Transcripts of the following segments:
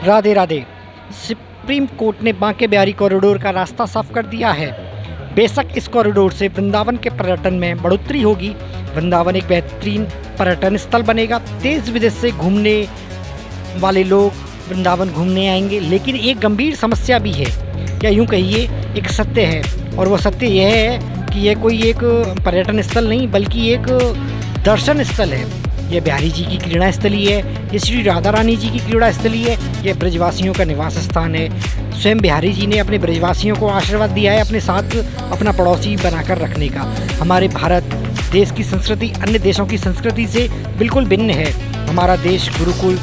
Radhe Radhe. Supreme court ने Banke Bihari corridor का रास्ता साफ कर दिया है। बेशक इस कॉरिडोर से वृंदावन के पर्यटन में बढ़ोतरी होगी। वृंदावन एक बेहतरीन पर्यटन स्थल बनेगा। देश विदेश से घूमने वाले लोग वृंदावन घूमने आएंगे, लेकिन एक गंभीर समस्या भी है, या यूँ कहिए एक सत्य है, और वो सत्य यह है कि यह कोई एक पर्यटन स्थल नहीं बल्कि एक दर्शन स्थल है। यह बिहारी जी की क्रीड़ा स्थली है, ये श्री राधा रानी जी की क्रीड़ा स्थली है, यह ब्रजवासियों का निवास स्थान है। स्वयं बिहारी जी ने अपने ब्रजवासियों को आशीर्वाद दिया है अपने साथ अपना पड़ोसी बनाकर रखने का। हमारे भारत देश की संस्कृति अन्य देशों की संस्कृति से बिल्कुल भिन्न है। हमारा देश गुरुकुल,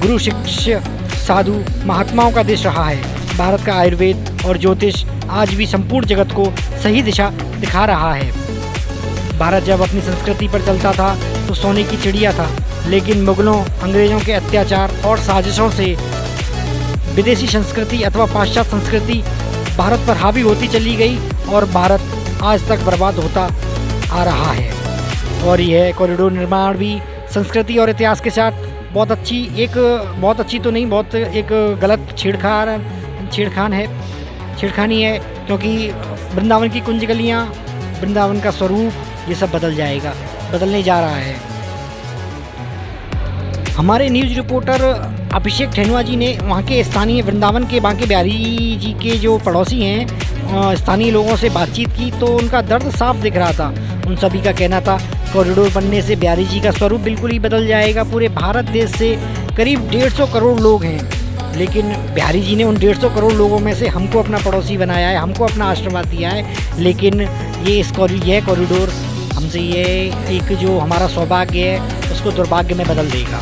गुरु शिष्य, साधु महात्माओं का देश रहा है। भारत का आयुर्वेद और ज्योतिष आज भी संपूर्ण जगत को सही दिशा दिखा रहा है। भारत जब अपनी संस्कृति पर चलता था तो सोने की चिड़िया था, लेकिन मुगलों, अंग्रेज़ों के अत्याचार और साजिशों से विदेशी संस्कृति अथवा पाश्चात्य संस्कृति भारत पर हावी होती चली गई और भारत आज तक बर्बाद होता आ रहा है। और यह कॉरिडोर निर्माण भी संस्कृति और इतिहास के साथ बहुत अच्छी तो नहीं, बहुत एक गलत छेड़खानी है, क्योंकि वृंदावन की कुंज गलियाँ, वृंदावन का स्वरूप, ये सब बदलने जा रहा है। हमारे न्यूज़ रिपोर्टर अभिषेक ठेनुआ जी ने वहाँ के स्थानीय वृंदावन के बांके बिहारी जी के जो पड़ोसी हैं स्थानीय लोगों से बातचीत की तो उनका दर्द साफ दिख रहा था। उन सभी का कहना था कॉरिडोर बनने से बिहारी जी का स्वरूप बिल्कुल ही बदल जाएगा। पूरे भारत देश से करीब 150 करोड़ लोग हैं, लेकिन बिहारी जी ने उन 150 करोड़ लोगों में से हमको अपना पड़ोसी बनाया है, हमको अपना आशीर्वाद दिया है। लेकिन यह कॉरिडोर हमसे ये एक जो हमारा सौभाग्य है उसको दुर्भाग्य में बदल देगा।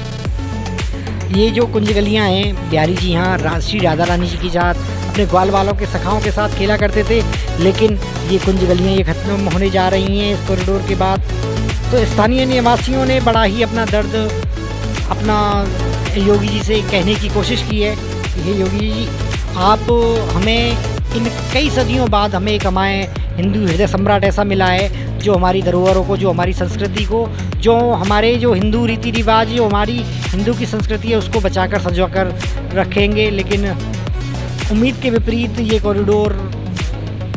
ये जो कुंज गलियाँ हैं, बिहारी जी यहाँ श्री राधा रानी जी के साथ अपने ग्वाल वालों के सखाओं के साथ खेला करते थे, लेकिन ये कुंज गलियाँ ये ख़त्म होने जा रही हैं इस कॉरिडोर के बाद। तो स्थानीय निवासियों ने बड़ा ही अपना दर्द अपना योगी जी से कहने की कोशिश की है कि हे योगी जी, आप हमें इन कई सदियों बाद हमें एक हमारे हिंदू हृदय सम्राट ऐसा मिला है जो हमारी धरोहरों को, जो हमारी संस्कृति को, जो हमारे जो हिंदू रीति रिवाज, जो हमारी हिंदू की संस्कृति है उसको बचाकर संजोकर रखेंगे। लेकिन उम्मीद के विपरीत ये कॉरिडोर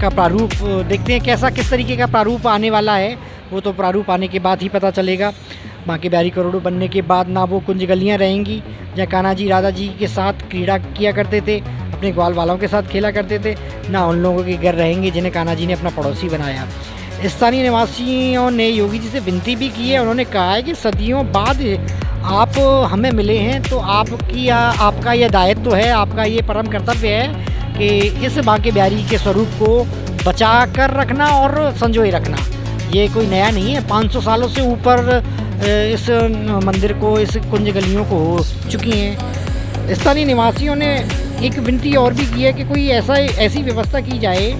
का प्रारूप देखते हैं किस तरीके का प्रारूप आने वाला है। वो तो प्रारूप आने के बाद ही पता चलेगा। बांके बिहारी कॉरिडोर बनने के बाद ना वो कुंज गलियाँ रहेंगी जहाँ कान्हा जी राधा जी के साथ क्रीड़ा किया करते थे, अपने ग्वाल वालों के साथ खेला करते थे, ना उन लोगों के घर रहेंगे जिन्हें कान्हा जी ने अपना पड़ोसी बनाया। स्थानीय निवासियों ने योगी जी से विनती भी की है। उन्होंने कहा है कि सदियों बाद आप हमें मिले हैं तो आपका यह दायित्व है, आपका ये परम कर्तव्य है कि इस बांके बिहारी के स्वरूप को बचा कर रखना और संजोए रखना। ये कोई नया नहीं है, 500 सालों से ऊपर इस मंदिर को, इस कुंज गलियों को हो चुकी हैं। स्थानीय निवासियों ने एक विनती और भी की है कि कोई ऐसी व्यवस्था की जाए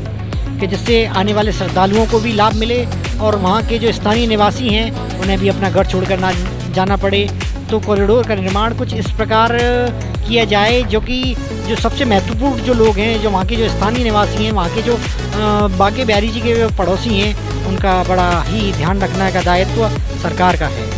कि जिससे आने वाले श्रद्धालुओं को भी लाभ मिले और वहाँ के जो स्थानीय निवासी हैं उन्हें भी अपना घर छोड़कर ना जाना पड़े। तो कॉरिडोर का निर्माण कुछ इस प्रकार किया जाए जो सबसे महत्वपूर्ण जो लोग हैं, जो वहाँ के जो स्थानीय निवासी हैं, वहाँ के जो बांके बिहारी जी के पड़ोसी हैं, उनका बड़ा ही ध्यान रखने का दायित्व सरकार का है।